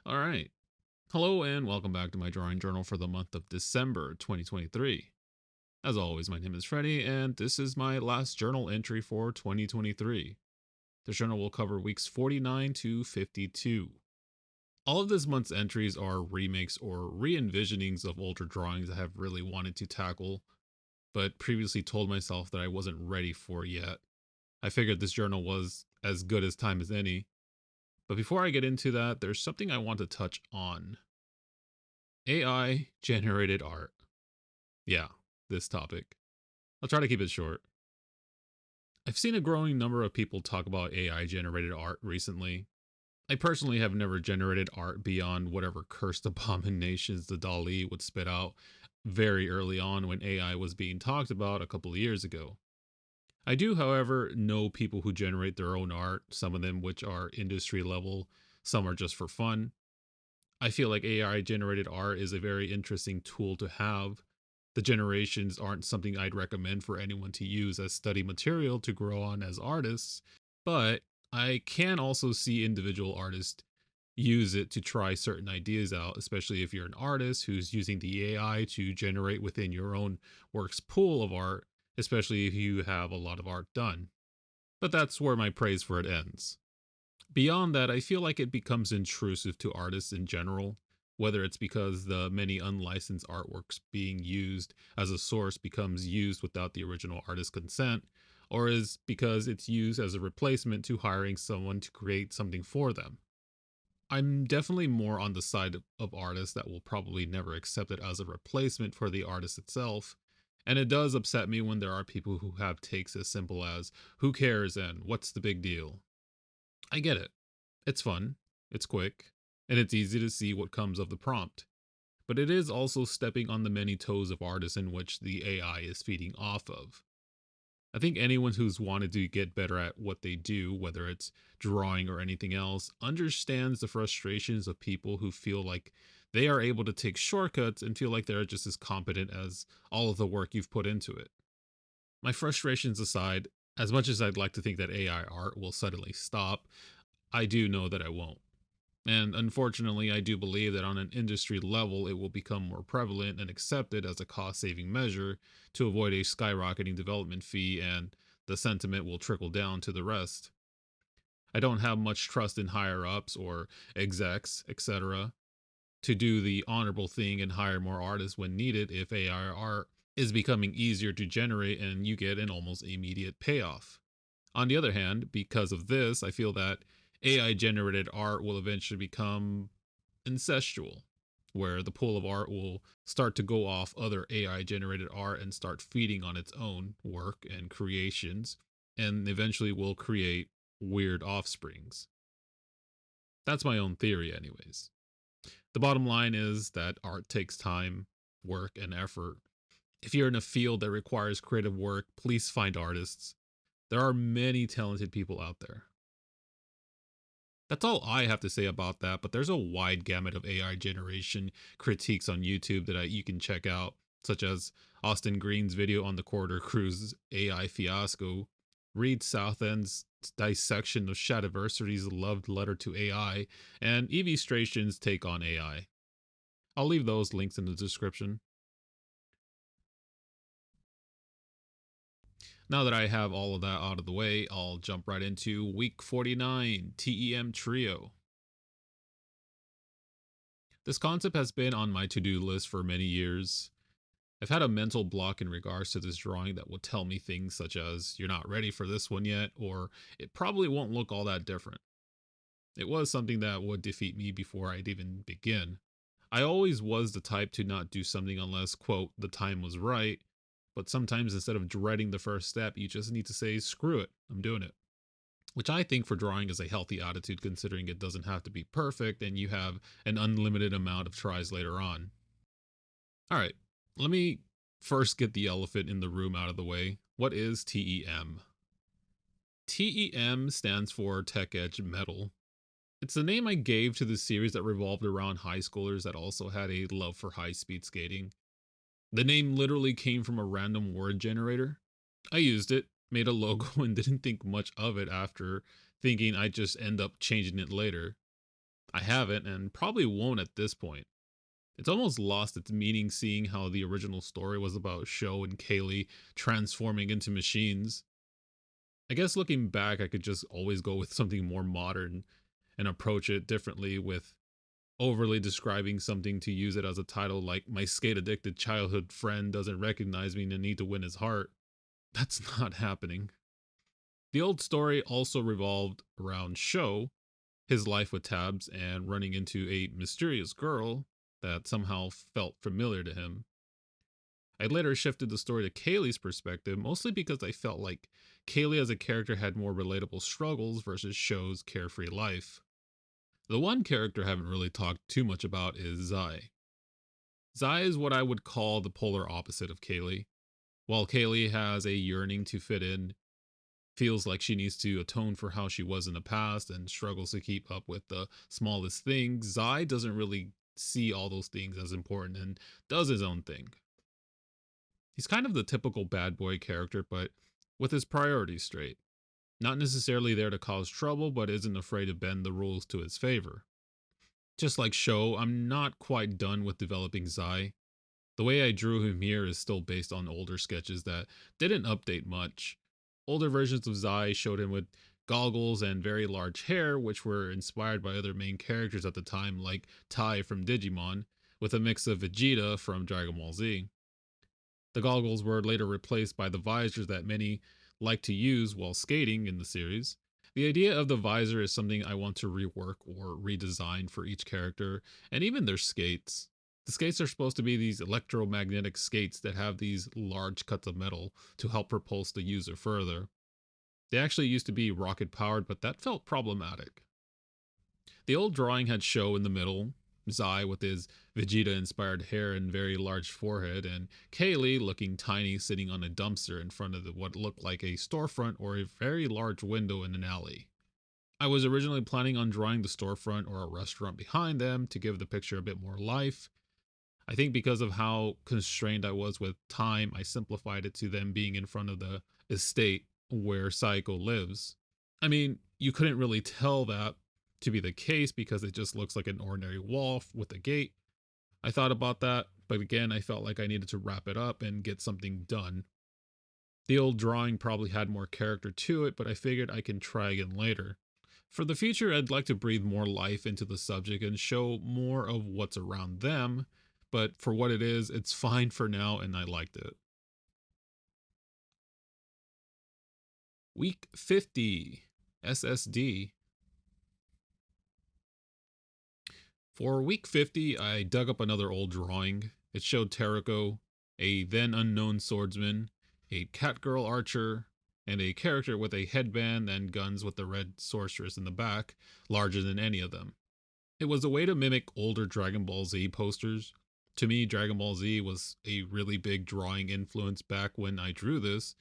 All right. Hello and welcome back to my drawing journal for the month of December 2023. As always, my name is Freddie, and this is my last journal entry for 2023. The journal will cover weeks 49 to 52. All of this month's entries are remakes or re envisionings of older drawings I have really wanted to tackle, but previously told myself that I wasn't ready for yet. I figured this journal was as good as time as any. But before I get into that, there's something I want to touch on. AI generated art. Yeah, this topic. I'll try to keep it short. I've seen a growing number of people talk about AI generated art recently. I personally have never generated art beyond whatever cursed abominations the DALL-E would spit out very early on when AI was being talked about a couple of years ago. I do, however, know people who generate their own art, some of them which are industry level, some are just for fun. I feel like AI generated art is a very interesting tool to have. The generations aren't something I'd recommend for anyone to use as study material to grow on as artists, but I can also see individual artists use it to try certain ideas out, especially if you're an artist who's using the AI to generate within your own work's pool of art, especially if you have a lot of art done. But that's where my praise for it ends. Beyond that, I feel like it becomes intrusive to artists in general, whether it's because the many unlicensed artworks being used as a source becomes used without the original artist's consent, or is because it's used as a replacement to hiring someone to create something for them. I'm definitely more on the side of artists that will probably never accept it as a replacement for the artist itself. And it does upset me when there are people who have takes as simple as, who cares and what's the big deal? I get it. It's fun, it's quick, and it's easy to see what comes of the prompt. But it is also stepping on the many toes of artists in which the AI is feeding off of. I think anyone who's wanted to get better at what they do, whether it's drawing or anything else, understands the frustrations of people who feel like they are able to take shortcuts and feel like they're just as competent as all of the work you've put into it. My frustrations aside, as much as I'd like to think that AI art will suddenly stop, I do know that I won't. And unfortunately, I do believe that on an industry level, it will become more prevalent and accepted as a cost saving measure to avoid a skyrocketing development fee, and the sentiment will trickle down to the rest. I don't have much trust in higher ups or execs, etc., to do the honorable thing and hire more artists when needed if AI art is becoming easier to generate and you get an almost immediate payoff. On the other hand, because of this, I feel that AI generated art will eventually become incestual, where the pool of art will start to go off other AI generated art and start feeding on its own work and creations, and eventually will create weird offsprings. That's my own theory, anyways. The bottom line is that art takes time, work, and effort. If you're in a field that requires creative work, please find artists. There are many talented people out there. That's all I have to say about that, but there's a wide gamut of AI generation critiques on YouTube that you can check out, such as Austin Green's video on the Corridor Cruise AI fiasco, Reed Southend's dissection of Shadiversity's loved letter to AI, and Evie Stration's take on AI. I'll leave those links in the description. Now that I have all of that out of the way, I'll jump right into week 49 TEM Trio. This concept has been on my to do list for many years. I've had a mental block in regards to this drawing that will tell me things such as, you're not ready for this one yet, or it probably won't look all that different. It was something that would defeat me before I'd even begin. I always was the type to not do something unless, quote, the time was right, but sometimes instead of dreading the first step, you just need to say, screw it, I'm doing it. Which I think for drawing is a healthy attitude considering it doesn't have to be perfect and you have an unlimited amount of tries later on. All right, let me first get the elephant in the room out of the way. What is TEM? TEM stands for Tech Edge Metal. It's the name I gave to the series that revolved around high schoolers that also had a love for high speed skating. The name literally came from a random word generator. I used it, made a logo, and didn't think much of it after, thinking I'd just end up changing it later. I haven't and probably won't at this point. It's almost lost its meaning seeing how the original story was about Sho and Kaylee transforming into machines. I guess looking back, I could just always go with something more modern and approach it differently with overly describing something to use it as a title like my skate addicted childhood friend doesn't recognize me and need to win his heart. That's not happening. The old story also revolved around Sho, his life with Tabs, and running into a mysterious girl that somehow felt familiar to him. I later shifted the story to Kaylee's perspective, mostly because I felt like Kaylee as a character had more relatable struggles versus Sho's carefree life. The one character I haven't really talked too much about is Zai. Zai is what I would call the polar opposite of Kaylee. While Kaylee has a yearning to fit in, feels like she needs to atone for how she was in the past, and struggles to keep up with the smallest things, Zai doesn't really see all those things as important and does his own thing. He's kind of the typical bad boy character, but with his priorities straight. Not necessarily there to cause trouble, but isn't afraid to bend the rules to his favor. Just like Sho, I'm not quite done with developing Zai. The way I drew him here is still based on older sketches that didn't update much. Older versions of Zai showed him with goggles and very large hair, which were inspired by other main characters at the time, like Tai from Digimon, with a mix of Vegeta from Dragon Ball Z. The goggles were later replaced by the visors that many like to use while skating in the series. The idea of the visor is something I want to rework or redesign for each character, and even their skates. The skates are supposed to be these electromagnetic skates that have these large cuts of metal to help propulse the user further. They actually used to be rocket powered, but that felt problematic. The old drawing had Sho in the middle, Zai with his Vegeta inspired hair and very large forehead, and Kaylee looking tiny sitting on a dumpster in front of what looked like a storefront or a very large window in an alley. I was originally planning on drawing the storefront or a restaurant behind them to give the picture a bit more life. I think because of how constrained I was with time, I simplified it to them being in front of the estate where Saiko lives. I mean, you couldn't really tell that to be the case because it just looks like an ordinary wall with a gate. I thought about that, but again, I felt like I needed to wrap it up and get something done. The old drawing probably had more character to it, but I figured I can try again later. For the future, I'd like to breathe more life into the subject and show more of what's around them, but for what it is, it's fine for now and I liked it. Week 50 SSD. For week 50, I dug up another old drawing. It showed Terako, a then unknown swordsman, a catgirl archer, and a character with a headband and guns with the red sorceress in the back, larger than any of them. It was a way to mimic older Dragon Ball Z posters. To me, Dragon Ball Z was a really big drawing influence back when I drew this.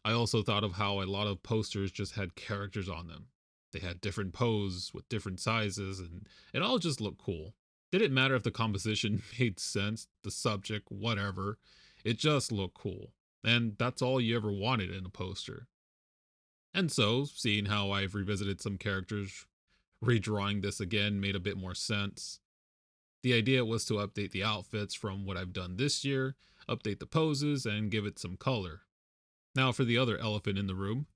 I also thought of how a lot of posters just had characters on them. They had different poses with different sizes, and it all just looked cool. Didn't matter if the composition made sense, the subject, whatever. It just looked cool. And that's all you ever wanted in a poster. And so, seeing how I've revisited some characters, redrawing this again made a bit more sense. The idea was to update the outfits from what I've done this year, update the poses, and give it some color. Now for the other elephant in the room.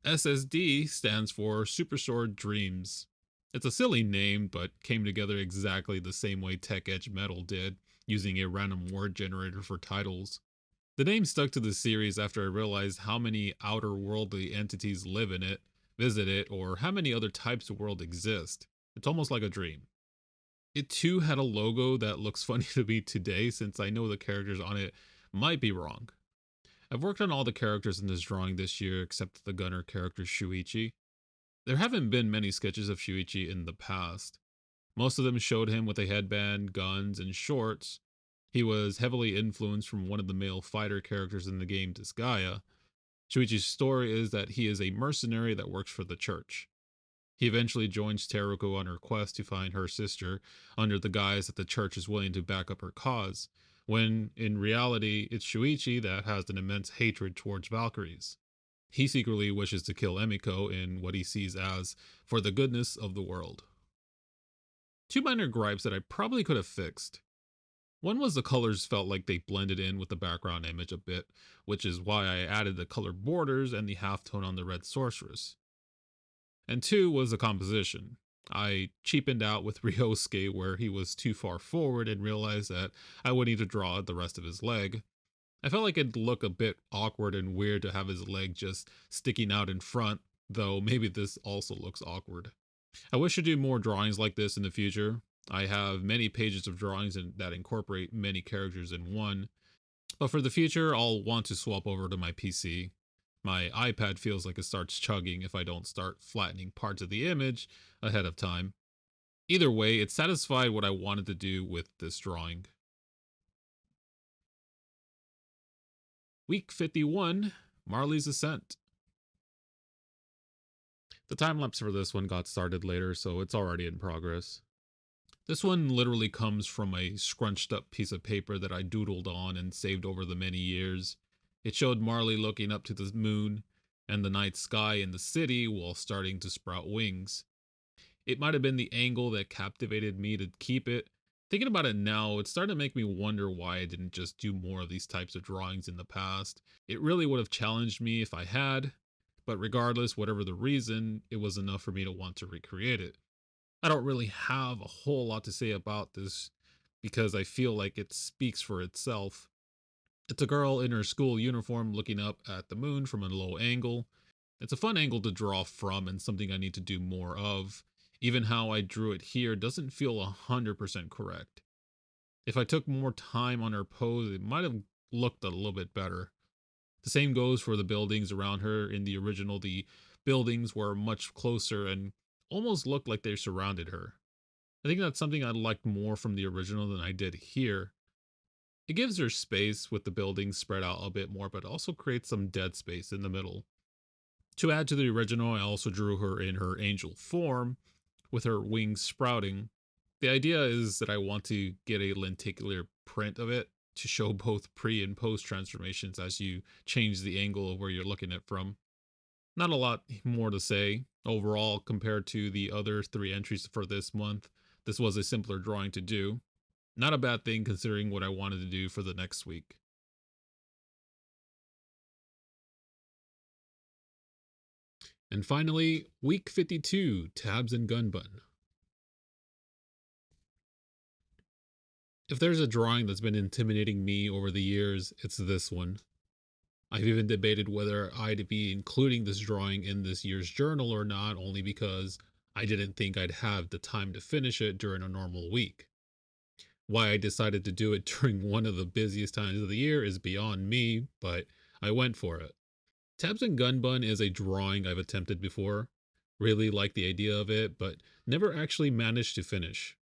SSD stands for Super Sword Dreams. It's a silly name, but came together exactly the same way Tech Edge Metal did, using a random word generator for titles. The name stuck to the series after I realized how many outer worldly entities live in it, visit it, or how many other types of world exist. It's almost like a dream. It too had a logo that looks funny to me today since I know the characters on it might be wrong. I've worked on all the characters in this drawing this year except the gunner character Shuichi. There haven't been many sketches of Shuichi in the past. Most of them showed him with a headband, guns, and shorts. He was heavily influenced from one of the male fighter characters in the game Disgaea. Shuichi's story is that he is a mercenary that works for the church. He eventually joins Teruko on her quest to find her sister under the guise that the church is willing to back up her cause, when in reality it's Shuichi that has an immense hatred towards Valkyries. He secretly wishes to kill Emiko in what he sees as for the goodness of the world. Two minor gripes that I probably could have fixed. One was the colors felt like they blended in with the background image a bit, which is why I added the color borders and the halftone on the red sorceress. And two was the composition. I cheapened out with Ryosuke where he was too far forward and realized that I would need to draw the rest of his leg. I felt like it'd look a bit awkward and weird to have his leg just sticking out in front, though maybe this also looks awkward. I wish to do more drawings like this in the future. I have many pages of drawings that incorporate many characters in one, but for the future, I'll want to swap over to my PC. My iPad feels like it starts chugging if I don't start flattening parts of the image ahead of time. Either way, it satisfied what I wanted to do with this drawing. Week 51, Marley's Ascent. The time lapse for this one got started later, so it's already in progress. This one literally comes from a scrunched up piece of paper that I doodled on and saved over the many years. It showed Marley looking up to the moon and the night sky in the city while starting to sprout wings. It might have been the angle that captivated me to keep it. Thinking about it now, it's starting to make me wonder why I didn't just do more of these types of drawings in the past. It really would have challenged me if I had, but regardless, whatever the reason, it was enough for me to want to recreate it. I don't really have a whole lot to say about this because I feel like it speaks for itself. It's a girl in her school uniform looking up at the moon from a low angle. It's a fun angle to draw from and something I need to do more of. Even how I drew it here doesn't feel 100% correct. If I took more time on her pose, it might have looked a little bit better. The same goes for the buildings around her. In the original, the buildings were much closer and almost looked like they surrounded her. I think that's something I liked more from the original than I did here. It gives her space with the buildings spread out a bit more, but also creates some dead space in the middle. To add to the original, I also drew her in her angel form, with her wings sprouting. The idea is that I want to get a lenticular print of it to show both pre and post transformations as you change the angle of where you're looking at from. Not a lot more to say. Overall, compared to the other 3 entries for this month, this was a simpler drawing to do. Not a bad thing considering what I wanted to do for the next week. And finally, week 52, Tabs and Gunbun. If there's a drawing that's been intimidating me over the years, it's this one. I've even debated whether I'd be including this drawing in this year's journal or not, only because I didn't think I'd have the time to finish it during a normal week. Why I decided to do it during one of the busiest times of the year is beyond me, but I went for it. Tabs and Gunbun is a drawing I've attempted before. Really like the idea of it, but never actually managed to finish.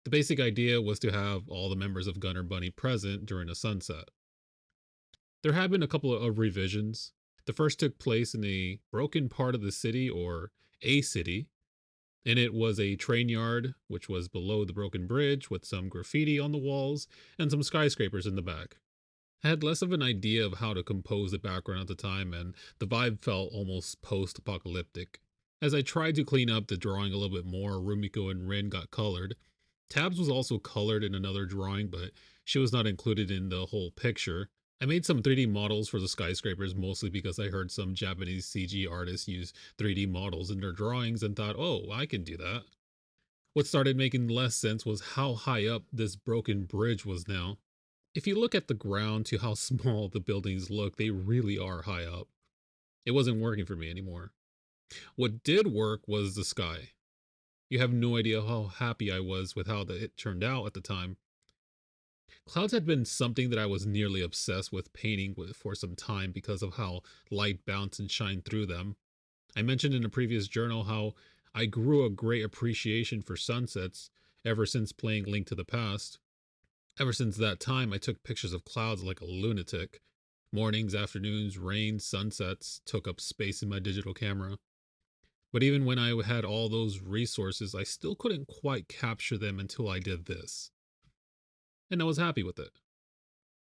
The basic idea was to have all the members of Gunner Bunny present during a sunset. There have been a couple of revisions. The first took place in a broken part of the city, or a city, and it was a train yard, which was below the broken bridge with some graffiti on the walls and some skyscrapers in the back. I had less of an idea of how to compose the background at the time, and the vibe felt almost post apocalyptic. As I tried to clean up the drawing a little bit more, Rumiko and Rin got colored. Tabs was also colored in another drawing, but she was not included in the whole picture. I made some 3D models for the skyscrapers mostly because I heard some Japanese CG artists use 3D models in their drawings and thought, oh, I can do that. What started making less sense was how high up this broken bridge was now. If you look at the ground to how small the buildings look, they really are high up. It wasn't working for me anymore. What did work was the sky. You have no idea how happy I was with how it turned out at the time. Clouds had been something that I was nearly obsessed with painting with for some time because of how light bounced and shined through them. I mentioned in a previous journal how I grew a great appreciation for sunsets ever since playing Link to the Past. Ever since that time, I took pictures of clouds like a lunatic. Mornings, afternoons, rain, sunsets took up space in my digital camera. But even when I had all those resources, I still couldn't quite capture them until I did this. And I was happy with it.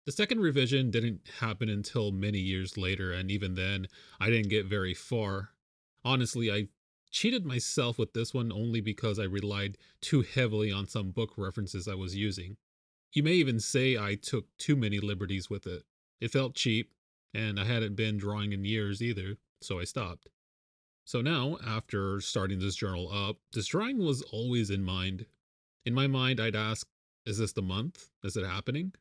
The second revision didn't happen until many years later, and even then, I didn't get very far. Honestly, I cheated myself with this one only because I relied too heavily on some book references I was using. You may even say I took too many liberties with it. It felt cheap, and I hadn't been drawing in years either, so I stopped. So now, after starting this journal up, this drawing was always in mind. In my mind, I'd ask, is this the month? Is it happening?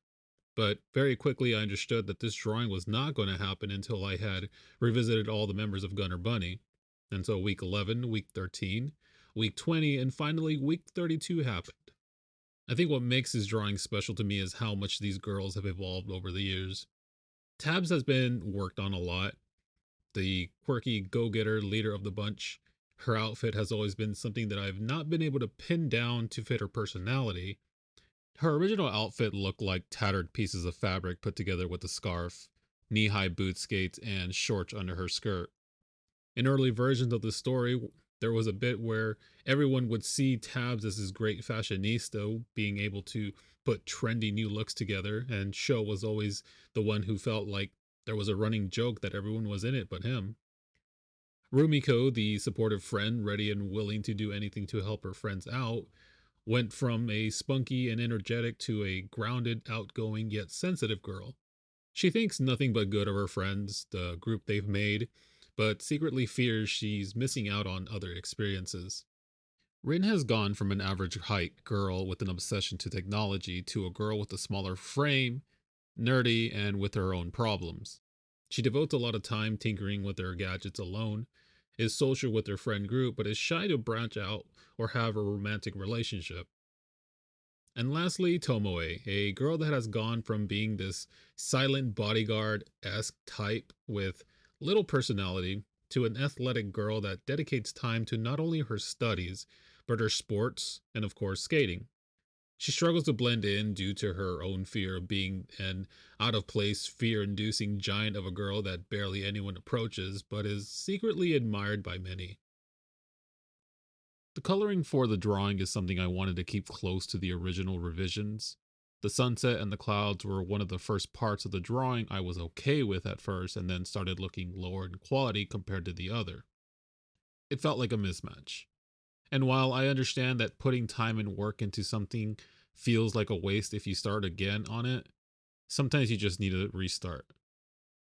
But very quickly, I understood that this drawing was not going to happen until I had revisited all the members of Gunner Bunny. And so week 11, week 13, week 20, and finally week 32 happened. I think what makes this drawing special to me is how much these girls have evolved over the years. Tabs has been worked on a lot, the quirky go getter leader of the bunch. Her outfit has always been something that I've not been able to pin down to fit her personality. Her original outfit looked like tattered pieces of fabric put together with a scarf, knee high boot skates, and shorts under her skirt. In early versions of the story, there was a bit where everyone would see Tabs as this great fashionista, being able to put trendy new looks together, and Sho was always the one who felt like there was a running joke that everyone was in it but him. Rumiko, the supportive friend, ready and willing to do anything to help her friends out, went from a spunky and energetic to a grounded, outgoing, yet sensitive girl. She thinks nothing but good of her friends, the group they've made, but secretly fears she's missing out on other experiences. Rin has gone from an average height girl with an obsession to technology to a girl with a smaller frame, nerdy, and with her own problems. She devotes a lot of time tinkering with her gadgets alone, is social with her friend group, but is shy to branch out or have a romantic relationship. And lastly, Tomoe, a girl that has gone from being this silent bodyguard esque type with little personality to an athletic girl that dedicates time to not only her studies, but her sports and, of course, skating. She struggles to blend in due to her own fear of being an out of place, fear inducing giant of a girl that barely anyone approaches, but is secretly admired by many. The coloring for the drawing is something I wanted to keep close to the original revisions. The sunset and the clouds were one of the first parts of the drawing I was okay with at first and then started looking lower in quality compared to the other. It felt like a mismatch. And while I understand that putting time and work into something feels like a waste if you start again on it, sometimes you just need a restart.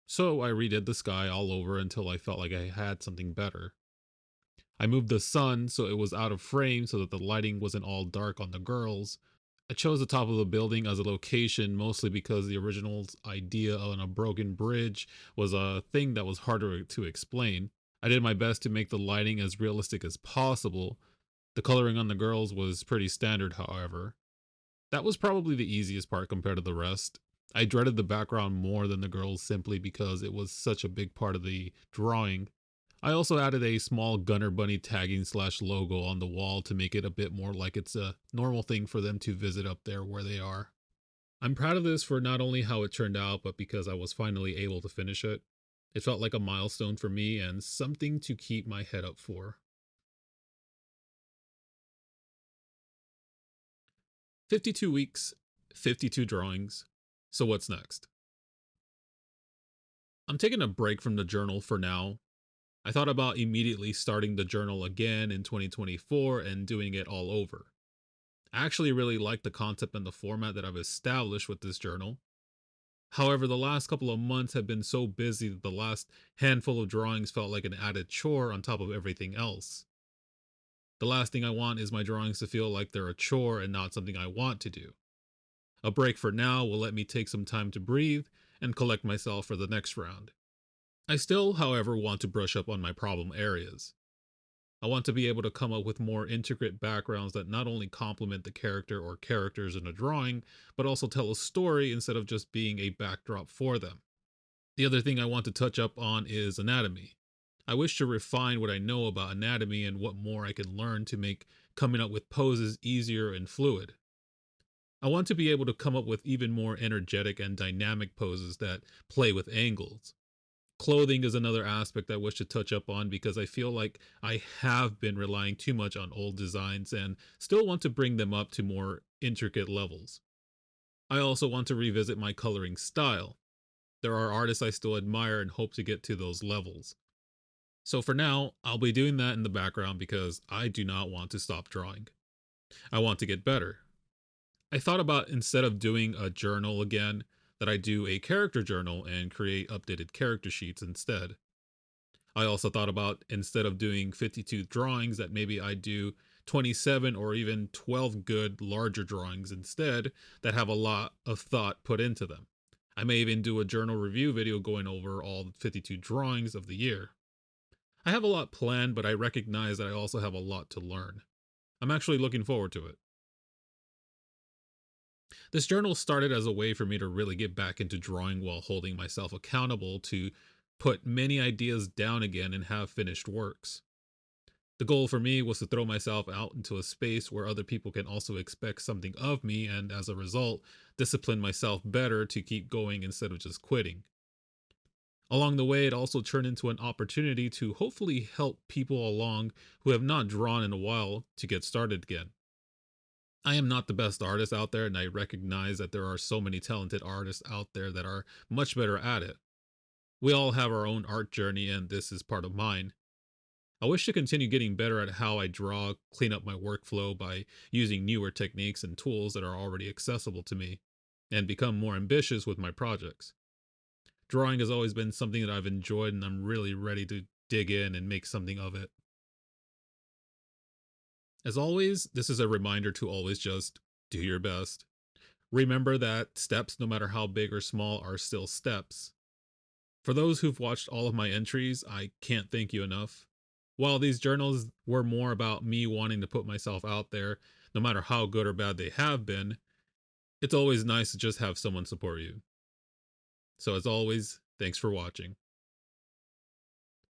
So I redid the sky all over until I felt like I had something better. I moved the sun so it was out of frame so that the lighting wasn't all dark on the girls. I chose the top of the building as a location mostly because the original idea on a broken bridge was a thing that was harder to explain. I did my best to make the lighting as realistic as possible. The coloring on the girls was pretty standard, however. That was probably the easiest part compared to the rest. I dreaded the background more than the girls simply because it was such a big part of the drawing. I also added a small Gunner Bunny tagging slash logo on the wall to make it a bit more like it's a normal thing for them to visit up there where they are. I'm proud of this for not only how it turned out, but because I was finally able to finish it. It felt like a milestone for me and something to keep my head up for. 52 weeks, 52 drawings. So what's next? I'm taking a break from the journal for now. I thought about immediately starting the journal again in 2024 and doing it all over. I actually really like the concept and the format that I've established with this journal. However, the last couple of months have been so busy that the last handful of drawings felt like an added chore on top of everything else. The last thing I want is my drawings to feel like they're a chore and not something I want to do. A break for now will let me take some time to breathe and collect myself for the next round. I still, however, want to brush up on my problem areas. I want to be able to come up with more intricate backgrounds that not only complement the character or characters in a drawing, but also tell a story instead of just being a backdrop for them. The other thing I want to touch up on is anatomy. I wish to refine what I know about anatomy and what more I can learn to make coming up with poses easier and fluid. I want to be able to come up with even more energetic and dynamic poses that play with angles. Clothing is another aspect I wish to touch up on because I feel like I have been relying too much on old designs and still want to bring them up to more intricate levels. I also want to revisit my coloring style. There are artists I still admire and hope to get to those levels. So for now, I'll be doing that in the background because I do not want to stop drawing. I want to get better. I thought about instead of doing a journal again, that I do a character journal and create updated character sheets instead. I also thought about instead of doing 52 drawings, that maybe I do 27 or even 12 good larger drawings instead that have a lot of thought put into them. I may even do a journal review video going over all 52 drawings of the year. I have a lot planned, but I recognize that I also have a lot to learn. I'm actually looking forward to it. This journal started as a way for me to really get back into drawing while holding myself accountable to put many ideas down again and have finished works. The goal for me was to throw myself out into a space where other people can also expect something of me, and as a result, discipline myself better to keep going instead of just quitting. Along the way, it also turned into an opportunity to hopefully help people along who have not drawn in a while to get started again. I am not the best artist out there, and I recognize that there are so many talented artists out there that are much better at it. We all have our own art journey, and this is part of mine. I wish to continue getting better at how I draw, clean up my workflow by using newer techniques and tools that are already accessible to me, and become more ambitious with my projects. Drawing has always been something that I've enjoyed, and I'm really ready to dig in and make something of it. As always, this is a reminder to always just do your best. Remember that steps, no matter how big or small, are still steps. For those who've watched all of my entries, I can't thank you enough. While these journals were more about me wanting to put myself out there, no matter how good or bad they have been, it's always nice to just have someone support you. So, as always, thanks for watching.